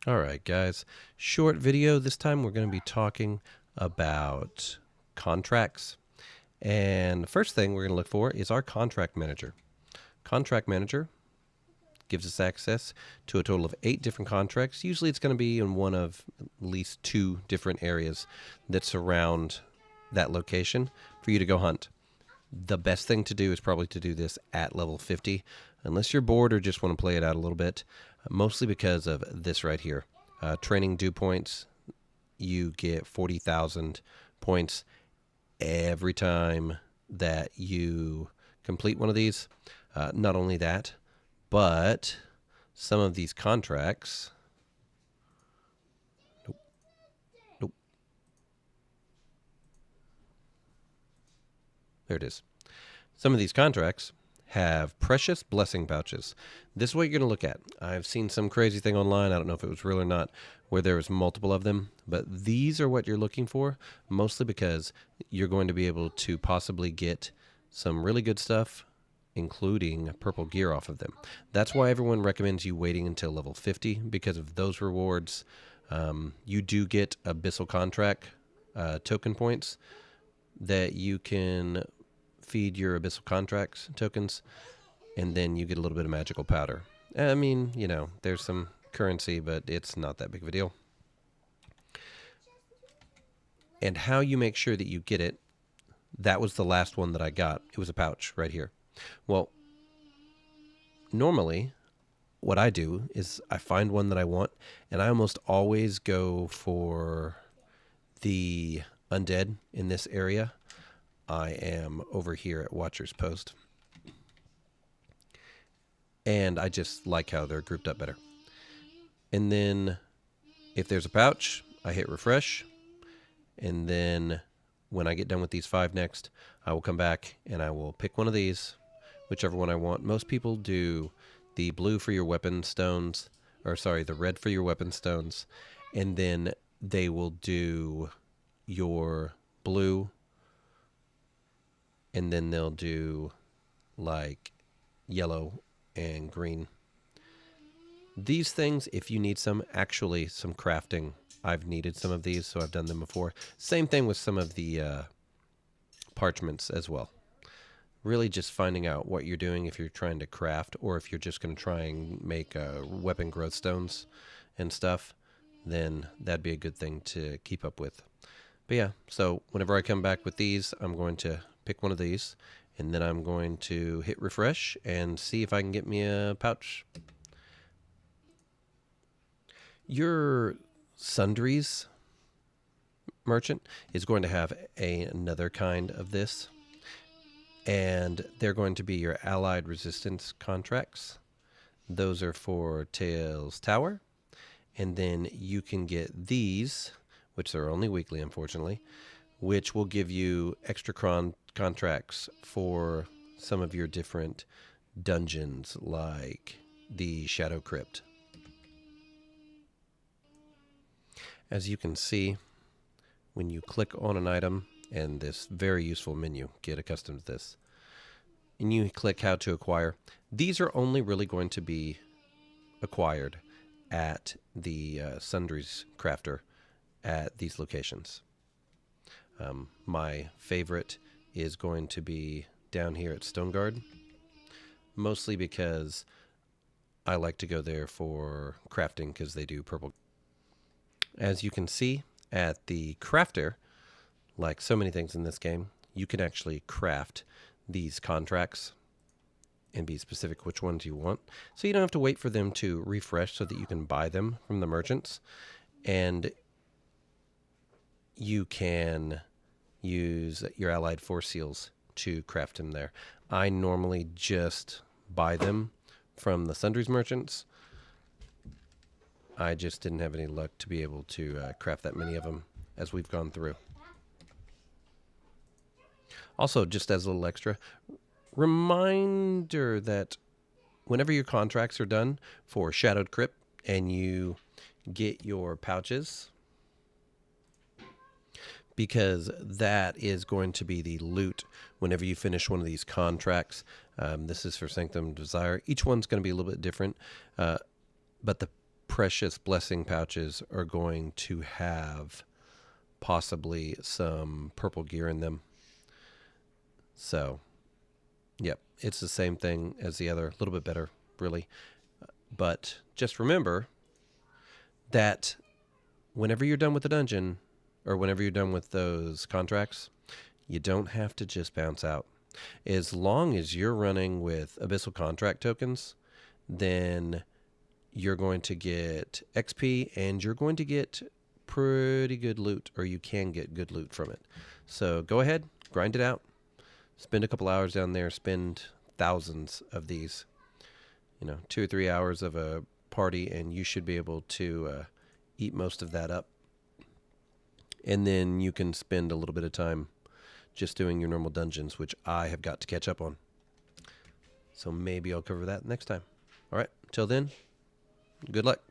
All right, guys. Short video. This time we're going to be talking about contracts. And the first thing we're going to look for is our contract manager. Contract manager gives us access to a total of 8 different contracts. Usually it's going to be in one of at least 2 different areas that surround that location for you to go hunt. The best thing to do is probably to do this at level 50, unless you're bored or just want to play it out a little bit, mostly because of this right here. Training dew points, you get 40,000 points every time that you complete one of these. Not only that, but some of these contracts. Nope. Nope. There it is. Some of these contracts have precious blessing pouches. This is what you're going to look at. I've seen some crazy thing online. I don't know if it was real or not, where there was multiple of them, but these are what you're looking for, mostly because you're going to be able to possibly get some really good stuff, including purple gear off of them. That's why everyone recommends you waiting until level 50 because of those rewards. You do get abyssal contract token points that you can feed your abyssal contracts tokens, and then you get a little bit of magical powder. I mean, there's some currency, but it's not that big of a deal. And how you make sure that you get it, that was the last one that I got. It was a pouch right here. Well, normally what I do is I find one that I want, and I almost always go for the undead in this area. I am over here at Watcher's Post, and I just like how they're grouped up better. And then if there's a pouch, I hit refresh, and then when I get done with these 5 next, I will come back and I will pick one of these, whichever one I want. Most people do the blue for your weapon stones, the red for your weapon stones, and then they will do your blue, and then they'll do like yellow and green. These things, if you need some crafting, I've needed some of these, so I've done them before. Same thing with some of the parchments as well. Really just finding out what you're doing if you're trying to craft, or if you're just going to try and make weapon growth stones and stuff, then that'd be a good thing to keep up with. But yeah, so whenever I come back with these, I'm going to pick one of these, and then I'm going to hit refresh and see if I can get me a pouch. Your sundries merchant is going to have another kind of this, and they're going to be your allied resistance contracts. Those are for Tails Tower, and then you can get these, which are only weekly, unfortunately, which will give you extra contracts for some of your different dungeons, like the Shadow Crypt. As you can see, when you click on an item, and this very useful menu, get accustomed to this, and you click how to acquire, these are only really going to be acquired at the Sundries Crafter at these locations. My favorite is going to be down here at Stoneguard, mostly because I like to go there for crafting because they do purple. As you can see at the crafter, like so many things in this game, you can actually craft these contracts and be specific which ones you want. So you don't have to wait for them to refresh so that you can buy them from the merchants. And you can use your allied force seals to craft them there. I normally just buy them from the sundries merchants. I just didn't have any luck to be able to craft that many of them as we've gone through. Also, just as a little extra reminder that whenever your contracts are done for Shadowed Crypt and you get your pouches, because that is going to be the loot whenever you finish one of these contracts. This is for Sanctum Desire. Each one's going to be a little bit different, but the precious blessing pouches are going to have possibly some purple gear in them. So, yep, it's the same thing as the other, a little bit better, really. But just remember that whenever you're done with the dungeon, or whenever you're done with those contracts, you don't have to just bounce out. As long as you're running with Abyssal Contract tokens, then you're going to get XP and you're going to get pretty good loot, or you can get good loot from it. So go ahead, grind it out. Spend a couple hours down there, spend thousands of these. 2 or 3 hours of a party, and you should be able to eat most of that up. And then you can spend a little bit of time just doing your normal dungeons, which I have got to catch up on. So maybe I'll cover that next time. All right, till then, good luck.